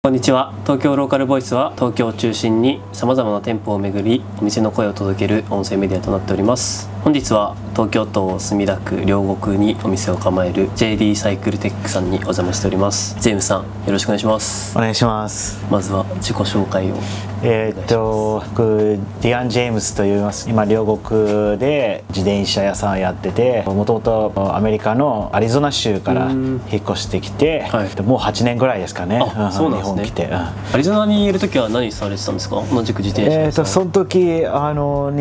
こんにちは。東京ローカルボイスは東京を中心に様々な店舗を巡りお店の声を届ける音声メディアとなっております。本日は東京都墨田区両国にお店を構える JD サイクルテックさんにお邪魔しております。ジェームスさん、よろしくお願いします。お願いします。まずは自己紹介を。僕ディアン・ジェームスと言います。今両国で自転車屋さんをやってて、もともとアメリカのアリゾナ州から引っ越してきて、もう8年ぐらいですかね。そうなんですね。日本来て、アリゾナにいる時は何されてたんですか？同じく自転車屋さん。その時日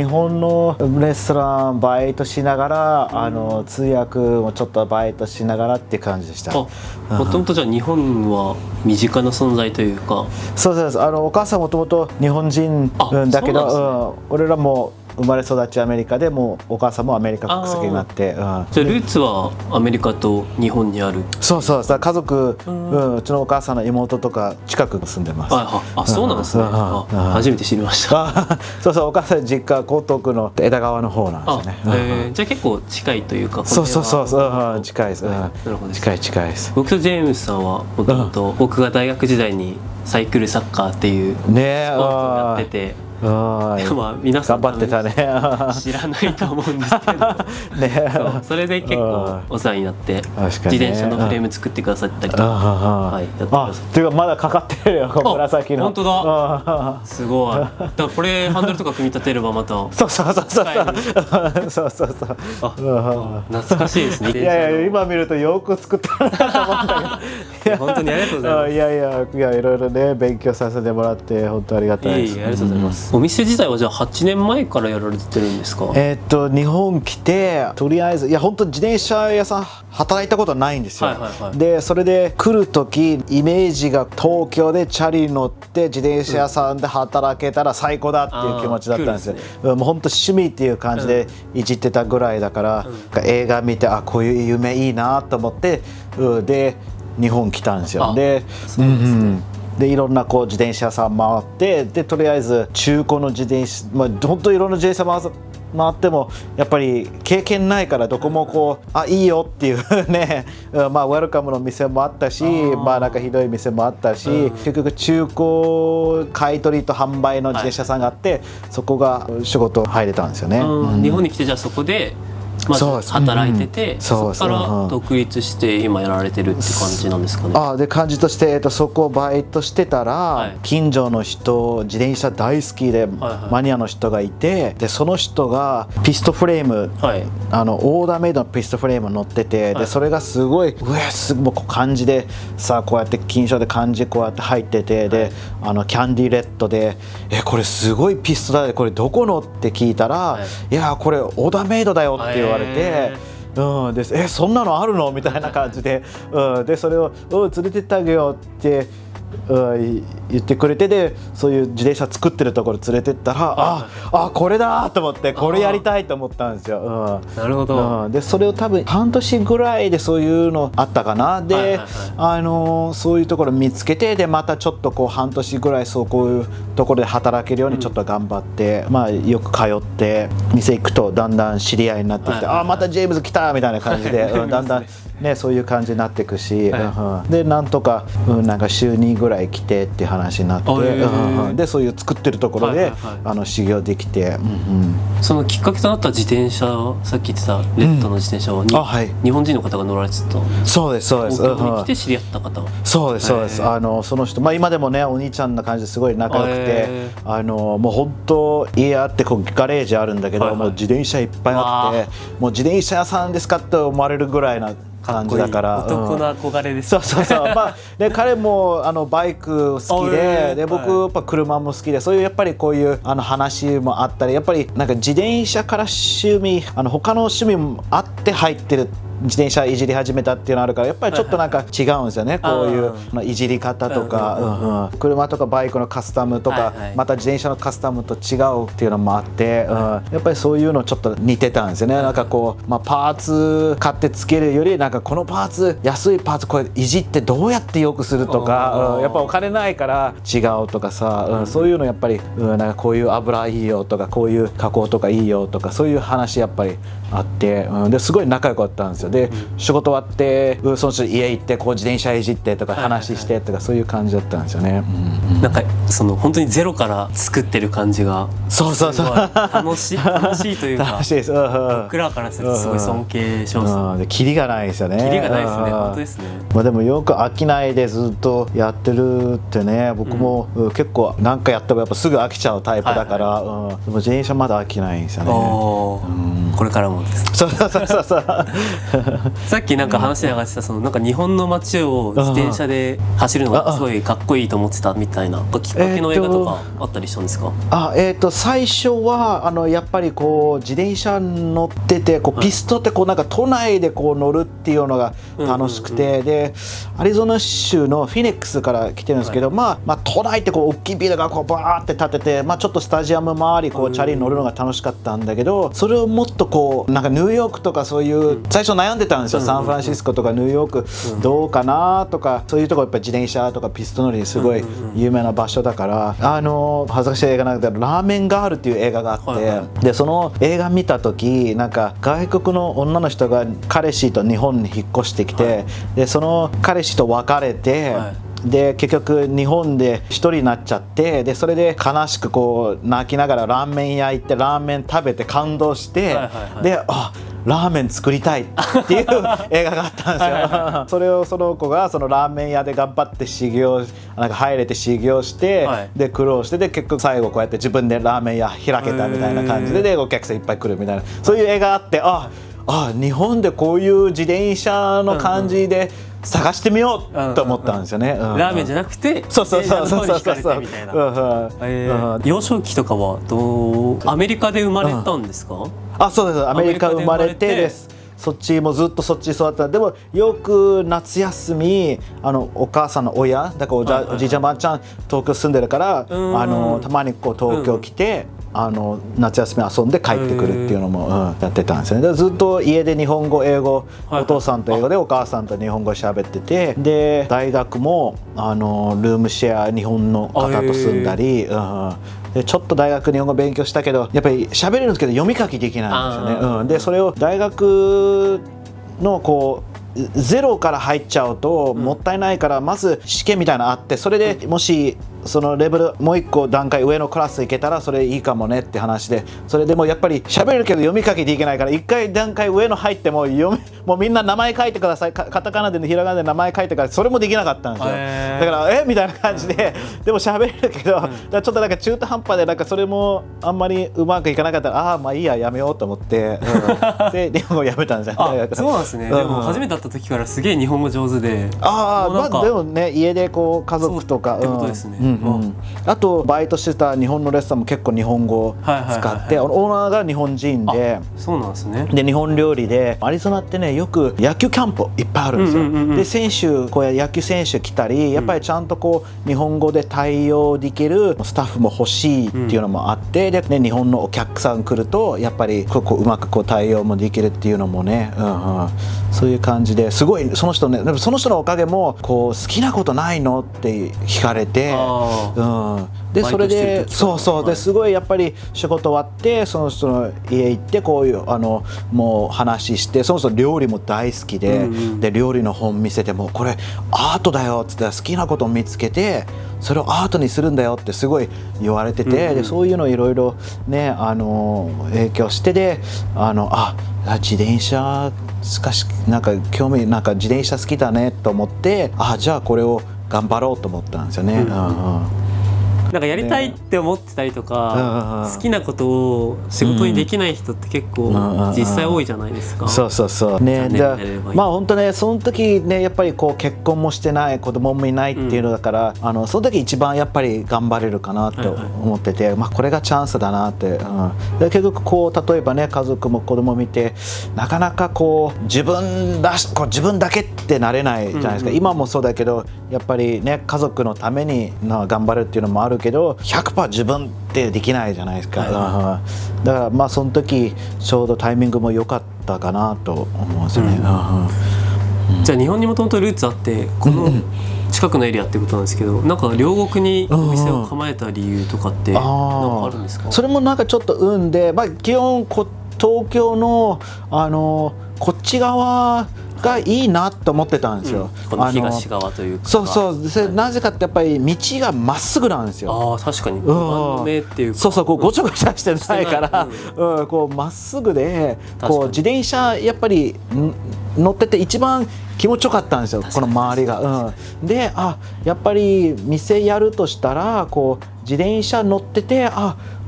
本のレストランバイトしながら、通訳もちょっとバイトしながらっていう感じでした。もともとじゃあ日本は身近な存在というか。そうです。お母さんもともと日本人だけど、俺らも生まれ育ちアメリカで、もうお母さんもアメリカ国籍になって、じゃあルーツはアメリカと日本にある。そう家族、うちのお母さんの妹とか近く住んでます。そうなんですね。初めて知りました。そうお母さん実家江東区の枝川の方なんですね。じゃあ結構近いというか。そう近いです。なるほど、近いです。僕とジェームスさんはもともと僕が大学時代にサイクルサッカーっていうスポーツをやってて、でも皆さん頑張ってたね。知らないと思うんですけど、それで結構お世話になって、自転車のフレーム作ってくださったりとか、やってくださって。っていうかまだかかってるよ、紫の。本当だ。すごい。だからこれハンドルとか組み立てればまた。そう。懐かしいですね。いや今見るとよく作ったなと思ったけど。本当にありがとうございます。いやいろいろね勉強させてもらって本当ありがたいです。ありがとうございます。お店自体はじゃあ8年前からやられてるんですか？日本来てとりあえず本当自転車屋さん働いたことないんですよ。でそれで来る時イメージが東京でチャリ乗って自転車屋さんで働けたら最高だっていう気持ちだったんですよ。もう本当趣味っていう感じでいじってたぐらいだから、映画見てこういう夢いいなと思って、で日本来たんですよ。でいろんな自転車屋さん回って、でとりあえず中古の自転車、本当いろんな自転車回ってもやっぱり経験ないから、どこもいいよっていうねウェルカムの店もあったし、なんかひどい店もあったし、結局中古買い取りと販売の自転車屋さんがあって、そこが仕事入れたんですよね。日本に来てじゃあそこでまず働いてて、そこから独立して今やられてるって感じなんですかね。で感じとして、そこをバイトしてたら、近所の人自転車大好きでマニアの人がいて、でその人がピストフレーム、オーダーメイドのピストフレーム乗ってて、でそれがすごい感じでさ、こうやって金賞で漢字こうやって入ってて、でキャンディーレッドでこれすごいピストだね、これどこのって聞いたら、いやこれオーダーメイドだよって言われて、でそんなのあるのみたいな感じで、でそれを連れてってあげようって言ってくれて、でそういう自転車作ってるところ連れてったら、これだと思って、これやりたいと思ったんですよ。なるほど。でそれを多分半年ぐらいでそういうのあったかな。でそういうところ見つけて、でまたちょっと半年ぐらいこういうところで働けるようにちょっと頑張って、よく通って店行くとだんだん知り合いになってきて、またジェームズ来たみたいな感じで、だんだんねそういう感じになっていくし、でなんとかなんか週2ぐらい来てっていう話になって、でそういう作ってるところで修行できて、そのきっかけとなった自転車、さっき言ってたレッドの自転車は日本人の方が乗られてた。そうです。東京に来て知り合った方。そうです。その人、今でもねお兄ちゃんな感じですごい仲良くて、もう本当家あってガレージあるんだけど、もう自転車いっぱいあって、もう自転車屋さんですかって思われるぐらいな感じだから、男の憧れです。で彼もバイク好きで、僕やっぱ車も好きで、そういうやっぱりこういう話もあったり、やっぱりなんか自転車から趣味他の趣味もあって入ってる。自転車いじり始めたっていうのあるから、やっぱりちょっとなんか違うんですよね、こういういじり方とか、車とかバイクのカスタムとか、また自転車のカスタムと違うっていうのもあって、やっぱりそういうのちょっと似てたんですよね。なんかパーツ買ってつけるより、なんかこのパーツ安いパーツこれいじってどうやって良くするとか、やっぱお金ないから違うとかさ、そういうのやっぱり、なんかこういう油いいよとか、こういう加工とかいいよとか、そういう話やっぱりあって、ですごい仲良かったんですよ。で、仕事終わってその人家行ってこう自転車いじってとか話してとか、そういう感じだったんですよね。なんかその本当にゼロから作ってる感じがそうそうそう楽しいというか、楽しいです。僕らからするとすごい尊敬します。でキリがないですよね。キリがないですね。本当ですね。まあでもよく飽きないでずっとやってるってね、僕も結構何かやってもやっぱすぐ飽きちゃうタイプだから、でも自転車まだ飽きないんですよね。これからもです。そうさっきなんか話しながらしたそのなんか日本の街を自転車で走るのがすごいかっこいいと思ってたみたいなきっかけの映画とかあったりしたんですか？最初はやっぱりこう自転車乗っててこうピストってこうなんか都内でこう乗るっていうのが楽しくて、でアリゾナ州のフィニックスから来てるんですけど、まあ都内ってこう大きいビルがこうバーって建てて、ちょっとスタジアム周りこうチャリに乗るのが楽しかったんだけど、それをもっとこうなんかニューヨークとかそういう最初悩んでたんですよ。サンフランシスコとかニューヨークどうかなとか、そういうところやっぱり自転車とかピスト乗りすごい有名な場所だから、恥ずかしい映画なんだけどラーメンガールっていう映画があって、でその映画見た時なんか外国の女の人が彼氏と日本に引っ越してきて、でその彼氏と別れて、で結局日本で一人になっちゃって、でそれで悲しくこう泣きながらラーメン屋行ってラーメン食べて感動して、でラーメン作りたいっていう映画があったんですよ。それをその子がそのラーメン屋で頑張って修行なんか入れて修行して、で苦労してで結局最後こうやって自分でラーメン屋開けたみたいな感じで、お客さんいっぱい来るみたいな、そういう映画があって、日本でこういう自転車の感じで探してみようと思ったんですよね。ラーメンじゃなくてそうみたいな。幼少期とかはアメリカで生まれたんですか？そうです。アメリカ生まれてです。そっちもずっとそっち育った。でもよく夏休みお母さんの親だからおじいちゃんばあちゃん東京住んでるからたまにこう東京来て夏休み遊んで帰ってくるっていうのもやってたんですよね。でずっと家で日本語英語、お父さんと英語でお母さんと日本語喋ってて、で大学もルームシェア日本の方と住んだり、でちょっと大学日本語勉強したけどやっぱり喋れるんですけど読み書きできないんですよね。でそれを大学のこうゼロから入っちゃうともったいないから、まず試験みたいなのあって、それでもしそのレベルもう一個段階上のクラス行けたらそれいいかもねって話で、それでもやっぱり喋れるけど読み書きできないから一回段階上の入ってももうみんな名前書いてください、カタカナでひらがなで名前書いてください、それもできなかったんですよ。だからみたいな感じででも喋れるけど、だからちょっとなんか中途半端でなんかそれもあんまりうまくいかなかったらまあいいややめようと思って、で日本語やめたんですよ。そうなんですね。でも初めて会った時からすげえ日本語上手で、でもね家でこう家族とかってことですね。あとバイトしてた日本のレストランも結構日本語を使って、オーナーが日本人で、そうなんですね。で日本料理でアリゾナってねよく野球キャンプいっぱいあるんですよ。で選手こう野球選手来たりやっぱりちゃんとこう日本語で対応できるスタッフも欲しいっていうのもあって、で日本のお客さん来るとやっぱりこううまくこう対応もできるっていうのもね、そういう感じですごいその人ね、でもその人のおかげもこう好きなことないのって聞かれて、でそれでですごいやっぱり仕事終わってその人の家行ってこういうもう話して、その人料理も大好きで、で料理の本見せてもこれアートだよって言ったら好きなことを見つけてそれをアートにするんだよってすごい言われてて、でそういうのいろいろね影響して、で自転車なんか興味なんか自転車好きだねと思って、じゃあこれを頑張ろうと思ったんですよね。なんかやりたいって思ってたりとか、好きなことを仕事にできない人って結構実際多いじゃないですか。そうね。まあ本当ねその時ねやっぱりこう結婚もしてない子供もいないっていうのだから、その時一番やっぱり頑張れるかなと思ってて、これがチャンスだなって。で結局こう例えばね家族も子供見てなかなかこう自分だけってなれないじゃないですか。今もそうだけどやっぱりね家族のために頑張るっていうのもあるけど 100% 自分ってできないじゃないですか。だからまあその時ちょうどタイミングも良かったかなと思うんですよね。じゃあ日本にもともとルーツあってこの近くのエリアってことなんですけど、なんか両国にお店を構えた理由とかってなんかあるんですか？それもなんかちょっと運で、基本こっ東京のこっち側がいいなと思ってたんですよ、この東側というか。そうなぜかってやっぱり道がまっすぐなんですよ。確かにバンド名っていうか、こうごちゃごちゃしてないから、こうまっすぐで、こう自転車やっぱり乗ってて一番気持ちよかったんですよ、この周りが。でやっぱり店やるとしたらこう自転車乗ってて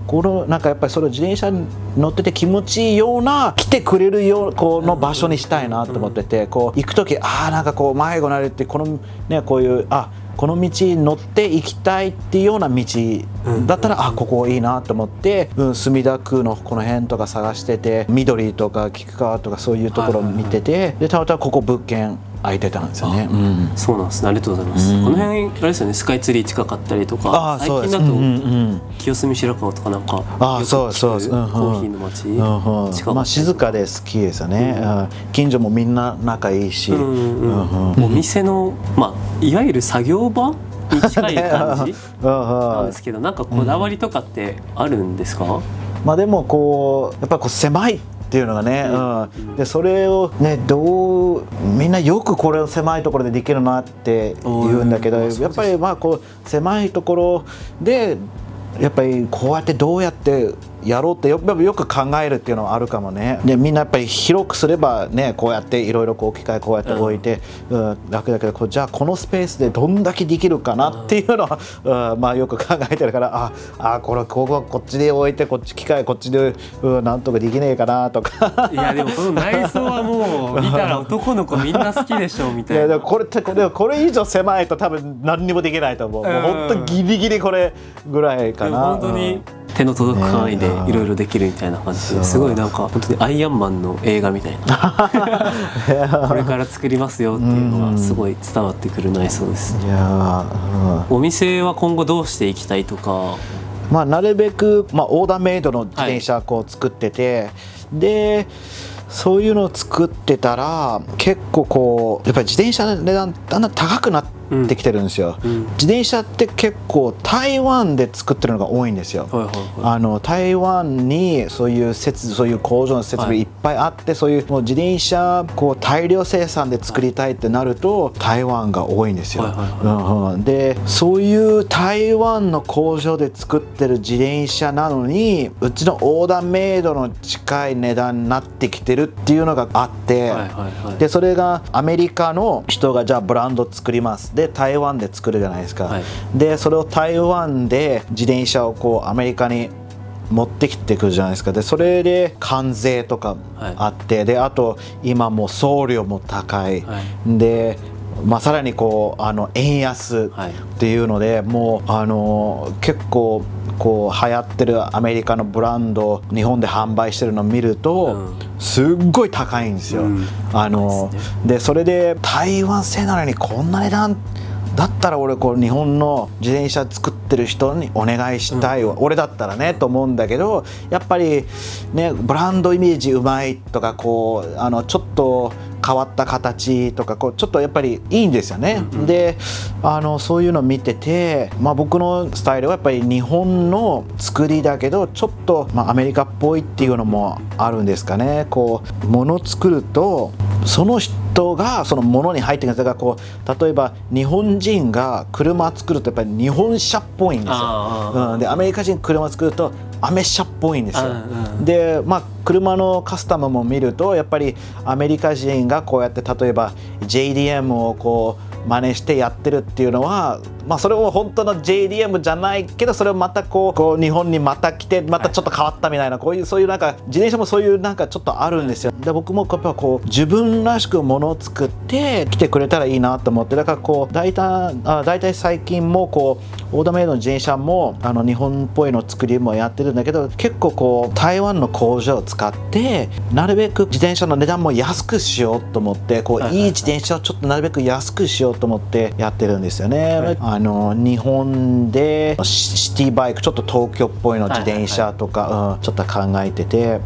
このなんかやっぱりそれを自転車に乗ってて気持ちいいような来てくれるようこの場所にしたいなと思ってて、こう行く時なんかこう迷子になるってこのねこういうこの道に乗って行きたいっていうような道だったらここいいなと思って、墨田区のこの辺とか探してて、緑とか菊川とかそういうところを見てて、でたまたまここ物件空いてたんですよね。そうなんですね。ありがとうございます。この辺あれですよね、スカイツリー近かったりとか、最近だと清澄白河とかなんかそうコーヒーの街近かったり、静かで好きですよね。近所もみんな仲いいし、お店のいわゆる作業場に近い感じなんですけど、なんかこだわりとかってあるんですか？でもこうやっぱこう狭いっていうのがね、でそれをねみんなよくこれを狭いところでできるなって言うんだけど、やっぱりこう狭いところでやっぱりこうやってどうやってやろうってよく考えるっていうのはあるかもね。でみんなやっぱり広くすればね、こうやっていろいろ機械こうやって置いて、楽だけどじゃあこのスペースでどんだけできるかなっていうのは、よく考えてるからこっちで置いて機械こっちでなんとかできねえかなとかいやでもこの内装はもう見たら男の子みんな好きでしょみたいな。いやこれ以上狭いと多分何にもできないと思う。もう本当ギリギリこれぐらいかな。本当に手の届く範囲でいろいろできるみたいな感じで、すごいなんか本当にアイアンマンの映画みたいなこれから作りますよっていうのがすごい伝わってくる内装です。お店は今後どうしていきたいとか？なるべく、オーダーメイドの自転車こう作ってて、でそういうのを作ってたら結構こうやっぱり自転車の値段だんだん高くなってきてるんですよ。自転車って結構台湾で作ってるのが多いんですよ。台湾にそういう工場の設備いっぱいあって、そういうもう自転車こう大量生産で作りたいってなると台湾が多いんですよ。でそういう台湾の工場で作ってる自転車なのにうちのオーダーメイドの近い値段になってきてるっていうのがあって、でそれがアメリカの人がじゃあブランド作ります、で台湾で作るじゃないですか、でそれを台湾で自転車をこうアメリカに持ってきてくるじゃないですか。でそれで関税とかあって、であと今もう送料も高い、でさらにこう円安っていうので、もう結構こう流行ってるアメリカのブランド日本で販売してるのを見ると、すっごい高いんですよ。でそれで台湾製なのにこんな値段だったら俺こう日本の自転車作ってる人にお願いしたいわ、俺だったらねと思うんだけど、やっぱりねブランドイメージうまいとかこうちょっと変わった形とかこうちょっとやっぱりいいんですよね。でそういうのを見てて、僕のスタイルはやっぱり日本の作りだけどちょっとアメリカっぽいっていうのもあるんですかね。こう物作るとその人がそのものに入ってくるんです。だからこう例えば日本人が車作るとやっぱり日本車っぽいんですよ。でアメリカ人車作るとアメ車っぽいんですよ。で車のカスタムも見るとやっぱりアメリカ人がこうやって例えば JDM をこう真似してやってるっていうのは、それも本当の JDM じゃないけどそれをまたこう日本にまた来てまたちょっと変わったみたいな、そういうなんか自転車もそういうなんかちょっとあるんですよ。で僕もやっぱこう自分らしくものを作って来てくれたらいいなと思って、だからこう大体最近もこうオーダーメイドの自転車も日本っぽいの作りもやってるんだけど、結構こう台湾の工場を使ってなるべく自転車の値段も安くしようと思って、こういい自転車をちょっとなるべく安くしようと思ってやってるんですよね。日本でシティバイクちょっと東京っぽいの自転車とかちょっと考えてて、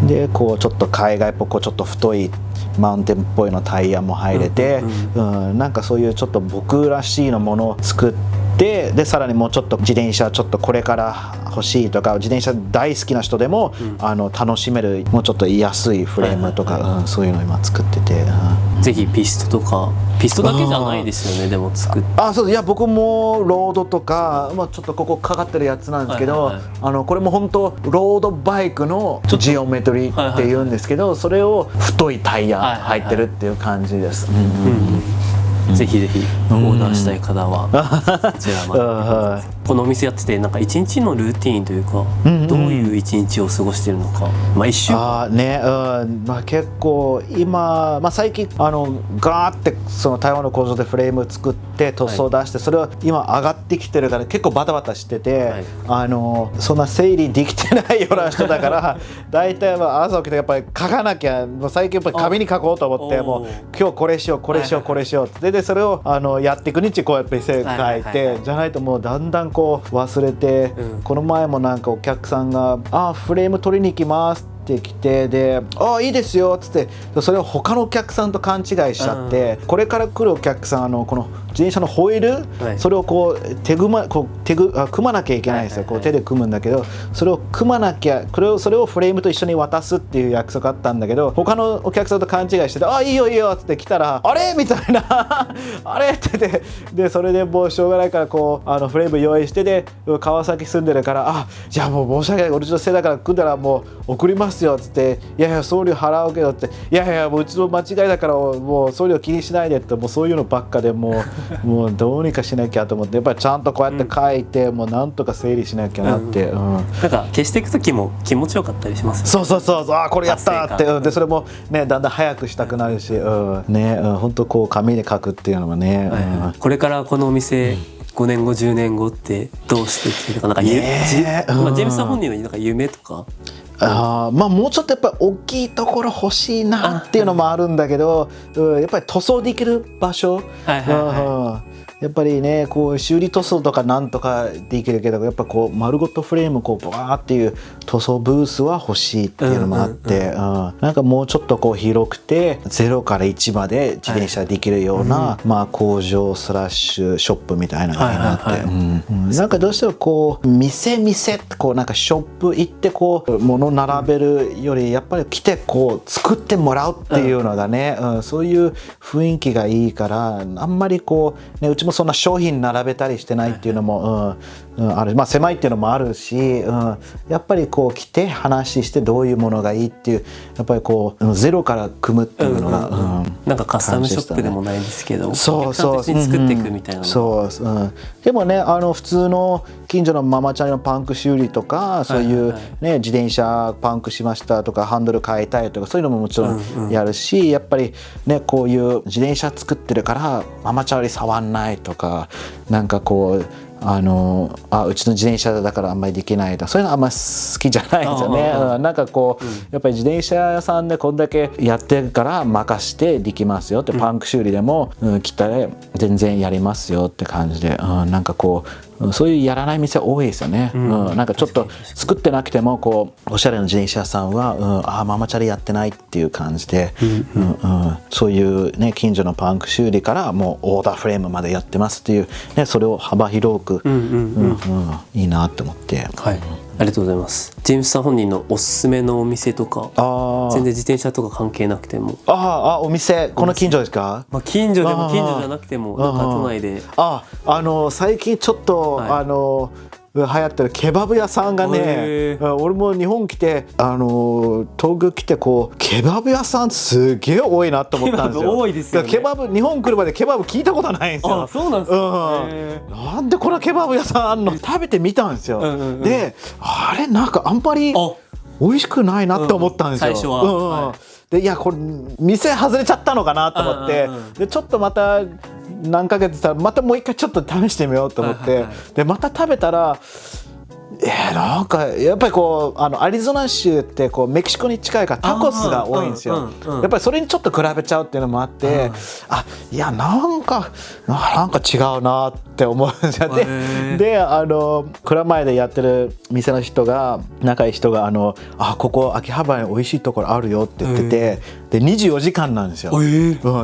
でこうちょっと海外っぽくちょっと太いマウンテンっぽいのタイヤも入れて、なんかそういうちょっと僕らしいのものを作って、でさらにもうちょっと自転車ちょっとこれから欲しいとか自転車大好きな人でも、楽しめるもうちょっと安いフレームとか、そういうのを今作ってて、ぜひピストとかピストだけじゃないですよね、でも作って。そう、いや僕もロードとか、ちょっとここかかってるやつなんですけど、これも本当ロードバイクのジオメトリーっていうんですけど、それを太いタイヤ入ってるっていう感じです。ぜひぜひオーダーしたい方はこちらまで。このお店やっててなんか一日のルーティーンというか、どういう一日を過ごしてるのか、一週間ね、結構今、最近ガーってその台湾の工場でフレーム作って塗装出して、それは今上がってきてるから結構バタバタしてて、そんな整理できてないような人だから大体は朝起きてやっぱり書かなきゃ、もう最近やっぱり紙に書こうと思って、もう今日これしようこれしようこれしようってでそれをやっていく日こうやって書いて、じゃないともうだんだんこう忘れて、この前もなんかお客さんがフレーム取りに行きますって来て、でいいですよっつって、それを他のお客さんと勘違いしちゃって、これから来るお客さんこの自転車のホイール、それをこう組まなきゃいけないんですよ。こう手で組むんだけど、それを組まなきゃ、それをフレームと一緒に渡すっていう約束あったんだけど、他のお客さんと勘違いしてて、いいよいいよって来たら、あれみたいなあれって言って、でそれでもうしょうがないからこうフレーム用意して、で川崎住んでるからじゃあもう申し訳ない、俺のせいだから来んだらもう送りますよっつって、いやいや送料払うけどって、いやいやもううちの間違いだからもう送料気にしないでって、もうそういうのばっかでもうどうにかしなきゃと思って、やっぱりちゃんとこうやって書いて、もうなんとか整理しなきゃなって、なんか消していく時も気持ちよかったりしますよね。そうこれやったって、でそれもねだんだん早くしたくなるし、本当こう紙で書くっていうのはね、これからこのお店5年後10年後ってどうしていきたいとか、なんかジェームスさん本人のなんか夢とか。もうちょっとやっぱり大きいところ欲しいなっていうのもあるんだけど、やっぱり塗装できる場所、やっぱりねこう修理塗装とかなんとかできるけど、やっぱこう丸ごとフレームこうバーっていう塗装ブースは欲しいっていうのもあって、なんかもうちょっとこう広くて0から1まで自転車できるような、工場スラッシュショップみたいなのになって、なんかどうしてもこう店ってこうなんかショップ行ってこう物並べるより、やっぱり来てこう作ってもらうっていうのがね、そういう雰囲気がいいから、あんまりこうね、うちもそんな商品並べたりしてないっていうのも、ある、狭いっていうのもあるし、やっぱりこう来て話してどういうものがいいっていう、やっぱりこうゼロから組むっていうのが、なんかカスタムショップでもないですけど、お客さんと一緒に作っていくみたいなの。でもね普通の近所のママチャリのパンク修理とか、そういうね自転車パンクしましたとかハンドル変えたいとか、そういうのももちろんやるし、やっぱりねこういう自転車作ってるからママチャリ触んないとか、なんかこううちの自転車だからあんまりできないだ、そういうのあんまり好きじゃないですよね。なんかこう、やっぱり自転車屋さんでこんだけやってるから任してできますよって、パンク修理でも、来たら全然やりますよって感じで、なんかこうそういうやらない店多いですよね。なんかちょっと作ってなくてもこうおしゃれな自転車屋さんは、ママチャリやってないっていう感じで、そういうね近所のパンク修理からもうオーダーフレームまでやってますっていう、ね、それを幅広くいいなって思って、ありがとうございます。ジェームスさん本人のおすすめのお店とか、全然自転車とか関係なくても。お店この近所ですか？近所でも近所じゃなくても、なんか都内で。最近ちょっと、流行ってるケバブ屋さんがね、俺も日本来て東京来てこうケバブ屋さんすげえ多いなと思ったんですよ。ケバブ多いですよね。ケバブ日本来るまでケバブ聞いたことないんですよ。そうなんですか。なんでこのケバブ屋さんあんの？食べてみたんですよ。であれなんかあんまり美味しくないなって思ったんですよ。最初は。でいやこれ店外れちゃったのかなと思って、でちょっとまた何ヶ月たらまたもう一回ちょっと試してみようと思って、でまた食べたらなんかやっぱりこうアリゾナ州ってこうメキシコに近いからタコスが多いんですよ。やっぱりそれにちょっと比べちゃうっていうのもあって、いやなんか違うなって思うんですよ。で蔵前でやってる店の人が仲いい人がここ秋葉原に美味しいところあるよって言ってて、で24時間なんですよ、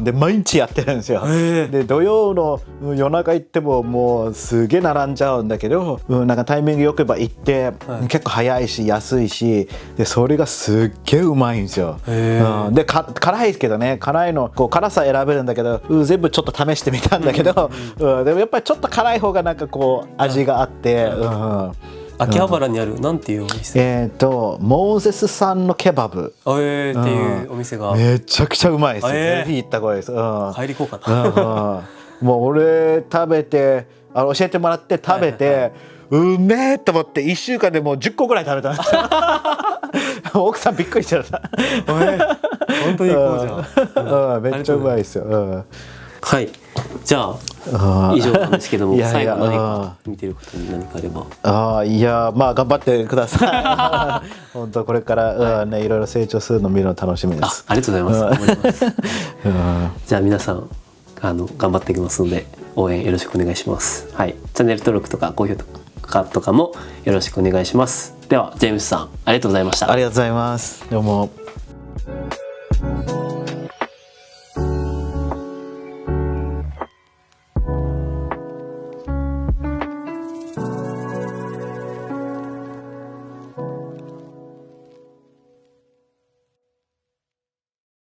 で毎日やってるんですよ、で土曜の夜中行ってももうすげえ並んじゃうんだけど、なんかタイミングよけば行って、結構早いし安いし、でそれがすっげえうまいんですよ、で辛いけどね、辛いのこう辛さ選べるんだけど、全部ちょっと試してみたんだけど、でもやっぱりちょっと辛い方がなんかこう味があって、秋葉原にあるなんていうお店？モーゼスさんのケバブっていうお店がめちゃくちゃうまいですよ、ぜひ行った方がいいです、帰り行こうかな、もう俺食べて教えてもらって食べて、うめえと思って1週間でもう10個ぐらい食べたんですよ奥さんびっくりしちゃった本当に行こうじゃん、めっちゃうまいですよ、はい、じゃあ以上なんですけども、最後何か見てることに何かあれば。いやまあ頑張ってください本当これから、いろいろ成長するのを見るの楽しみです。ありがとうございます、じゃあ皆さん頑張っていきますので応援よろしくお願いします。はい、チャンネル登録とか高評価とかもよろしくお願いします。ではジェームスさんありがとうございました。ありがとうございます。どうも。